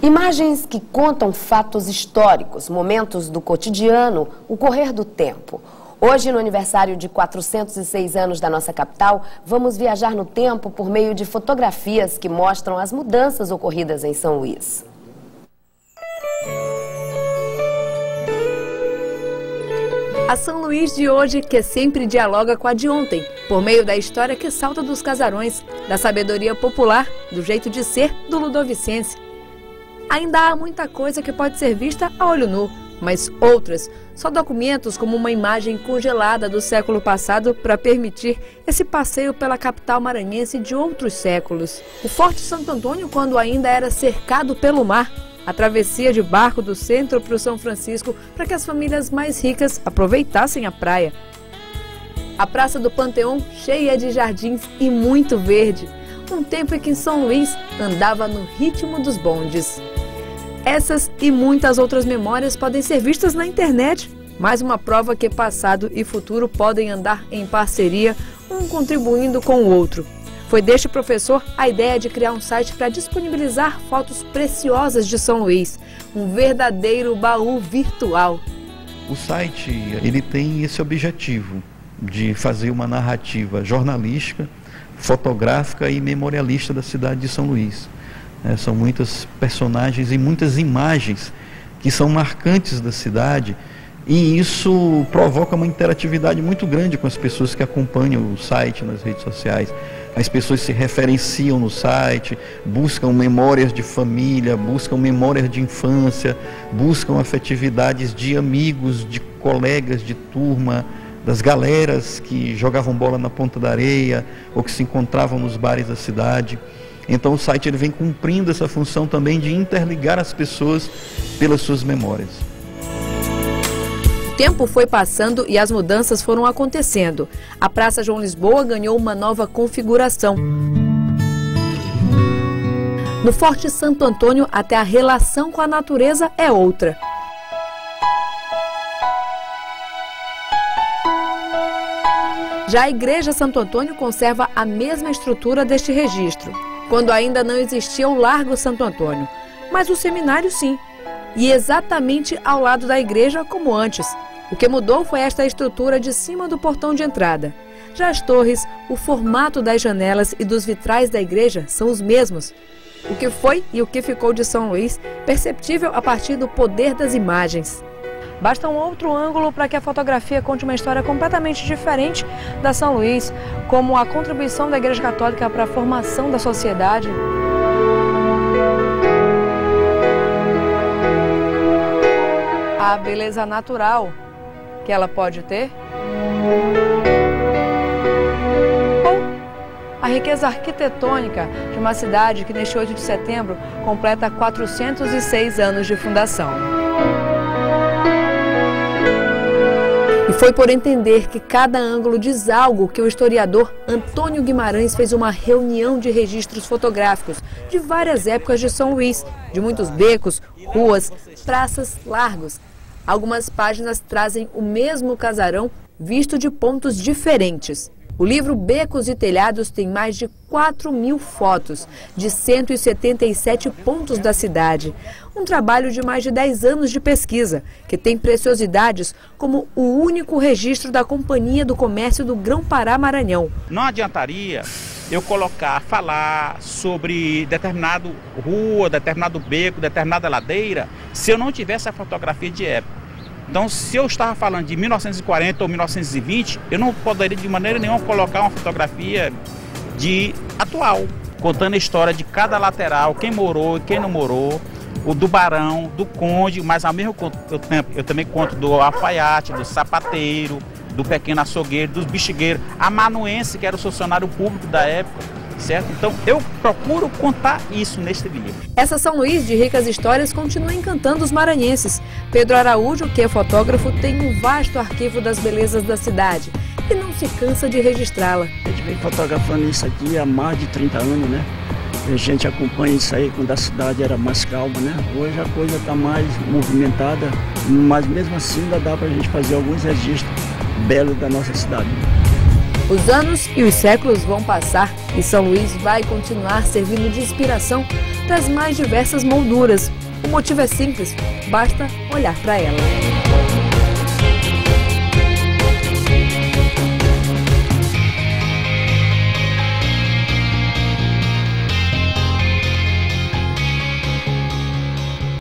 Imagens que contam fatos históricos, momentos do cotidiano, o correr do tempo. Hoje, no aniversário de 406 anos da nossa capital, vamos viajar no tempo por meio de fotografias que mostram as mudanças ocorridas em São Luís. A São Luís de hoje, que sempre dialoga com a de ontem, por meio da história que salta dos casarões, da sabedoria popular, do jeito de ser do ludovicense. Ainda há muita coisa que pode ser vista a olho nu, mas outras só documentos como uma imagem congelada do século passado para permitir esse passeio pela capital maranhense de outros séculos. O Forte Santo Antônio, quando ainda era cercado pelo mar, a travessia de barco do centro para o São Francisco para que as famílias mais ricas aproveitassem a praia. A Praça do Panteão cheia de jardins e muito verde. Um tempo em que São Luís andava no ritmo dos bondes. Essas e muitas outras memórias podem ser vistas na internet. Mais uma prova que passado e futuro podem andar em parceria, um contribuindo com o outro. Foi deste professor a ideia de criar um site para disponibilizar fotos preciosas de São Luís, um verdadeiro baú virtual. O site ele tem esse objetivo de fazer uma narrativa jornalística, fotográfica e memorialista da cidade de São Luís. São muitas personagens e muitas imagens que são marcantes da cidade, e isso provoca uma interatividade muito grande com as pessoas que acompanham o site nas redes sociais. As pessoas se referenciam no site, buscam memórias de família, buscam memórias de infância, buscam afetividades de amigos, de colegas de turma, das galeras que jogavam bola na ponta da areia ou que se encontravam nos bares da cidade. Então o site ele vem cumprindo essa função também de interligar as pessoas pelas suas memórias. O tempo foi passando e as mudanças foram acontecendo. A Praça João Lisboa ganhou uma nova configuração. No Forte Santo Antônio, até a relação com a natureza é outra. Já a Igreja Santo Antônio conserva a mesma estrutura deste registro, quando ainda não existia o Largo Santo Antônio, mas o seminário sim, e exatamente ao lado da igreja como antes. O que mudou foi esta estrutura de cima do portão de entrada. Já as torres, o formato das janelas e dos vitrais da igreja são os mesmos. O que foi e o que ficou de São Luís, perceptível a partir do poder das imagens. Basta um outro ângulo para que a fotografia conte uma história completamente diferente da São Luís, como a contribuição da Igreja Católica para a formação da sociedade. A beleza natural que ela pode ter. Ou a riqueza arquitetônica de uma cidade que neste 8 de setembro completa 406 anos de fundação. E foi por entender que cada ângulo diz algo que o historiador Antônio Guimarães fez uma reunião de registros fotográficos de várias épocas de São Luís, de muitos becos, ruas, praças, largos. Algumas páginas trazem o mesmo casarão visto de pontos diferentes. O livro Becos e Telhados tem mais de 4.000 fotos de 177 pontos da cidade. Um trabalho de mais de 10 anos de pesquisa, que tem preciosidades como o único registro da Companhia do Comércio do Grão-Pará Maranhão. Não adiantaria eu falar sobre determinada rua, determinado beco, determinada ladeira, se eu não tivesse a fotografia de época. Então, se eu estava falando de 1940 ou 1920, eu não poderia de maneira nenhuma colocar uma fotografia de atual, contando a história de cada lateral, quem morou e quem não morou, o do barão, do conde, mas ao mesmo tempo eu também conto do alfaiate, do sapateiro, do pequeno açougueiro, dos bexigueiros, amanuense, que era o funcionário público da época. Certo? Então eu procuro contar isso neste livro. Essa São Luís de ricas histórias continua encantando os maranhenses. Pedro Araújo, que é fotógrafo, tem um vasto arquivo das belezas da cidade e não se cansa de registrá-la. A gente vem fotografando isso aqui há mais de 30 anos, né? A gente acompanha isso aí quando a cidade era mais calma, né? Hoje a coisa está mais movimentada, mas mesmo assim ainda dá para a gente fazer alguns registros belos da nossa cidade. Os anos e os séculos vão passar e São Luís vai continuar servindo de inspiração para as mais diversas molduras. O motivo é simples, basta olhar para ela.